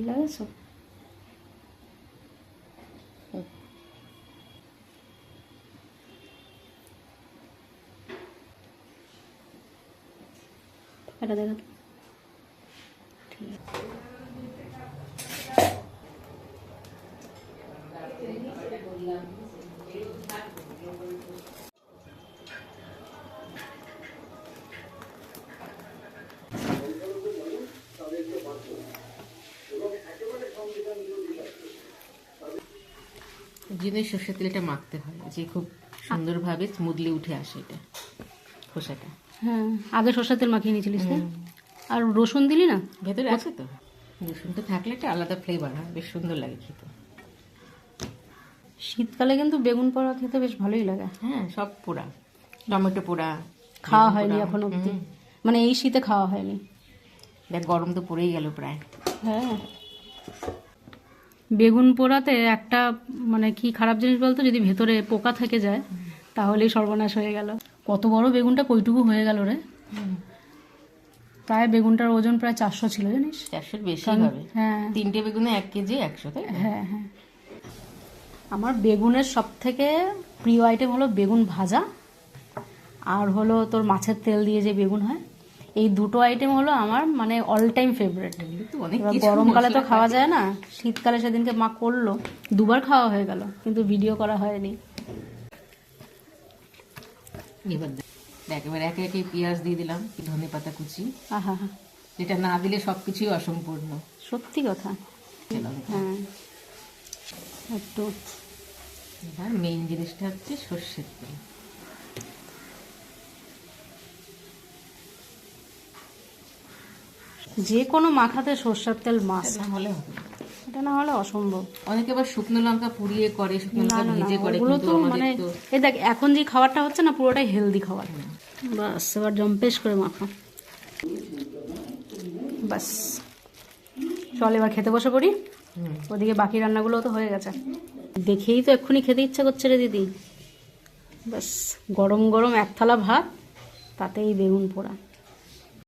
লাগাইছো? এটা দেখা ঠিক আছে। জিনে সর্ষের তেলটা মাখতে হয় যে খুব সুন্দরভাবে স্মুথলি উঠে আসে এটা খোসাটা। হ্যাঁ, আগে সর্ষের তেল মাখিয়ে নিয়েছিলিস না? আর রসুন দিলি না? ভেতরে আছে তো, রসুনটা থাকলে একটা আলাদা ফ্লেভার হয়, বেশ সুন্দর লাগে খেতে। শীতকালে কিন্তু বেগুন পোড়া খেতে বেশ ভালোই লাগে। হ্যাঁ, সব পোড়া, টমেটো পোড়া খাওয়া হয়নি এখন অবধি, মানে এই শীতে খাওয়া হয়নি। দেখ গরম তো পড়েই গেল প্রায়। হ্যাঁ, বেগুন পোড়াতে একটা মানে কি খারাপ জিনিস বলতো, যদি ভেতরে পোকা থেকে যায় তাহলেই সর্বনাশ হয়ে গেল। কত বড় বেগুনটা কইটুকু হয়ে গেল রে। প্রায় বেগুনটার ওজন প্রায় 400 ছিল, জানিস? 400 বেশি হবে। হ্যাঁ, 3টে বেগুনে 1 কেজি 100, তাই? হ্যাঁ হ্যাঁ। আমার বেগুনের সব থেকে প্রিয় আইটেম হলো বেগুন ভাজা, আর হলো তোর মাছের তেল দিয়ে যে বেগুন হয়, এই দুটো আইটেম হলো আমার মানে অল টাইম ফেভারিট। গরমকালে তো খাওয়া যায় না, শীতকালে সেদিনকে মা করলো, 2বার খাওয়া হয়ে গেল, কিন্তু ভিডিও করা হয়নি। এবার দেখ, এবার একে একে পেঁয়াজ দিয়ে দিলাম, ধনে পাতা কুচি। আহা হা, যেটা না দিলে সবকিছুই অসম্পূর্ণ। সত্যি কথা। হ্যাঁ, একটু এবার মেইন জিনিসটা হচ্ছে সর্ষের তেল। যে কোনো মাখাতে সর্ষের তেল মাছ, না হলে হবে না। এটা না হলে অসম্ভব। অনেকে আবার শুকনো লঙ্কা পুড়িয়ে করে, শুকনো লঙ্কা ভেজে করে, ওগুলো কিন্তু তো আমাদের মানে তো এই দেখ এখন যে খাবারটা হচ্ছে না পুরোটাই হেলদি খাবার। বাস এবার জম্পেশ করে মাখো, বাস। চল এবার খেতে বসে পড়ি। ওদিকে বাকি রান্নাগুলো তো হয়ে গেছে, দেখেই তো এক্ষুনি খেতে ইচ্ছা করছে রে দিদি। বাস, গরম গরম 1 থালা ভাত, তাতেই বেগুন পোড়া।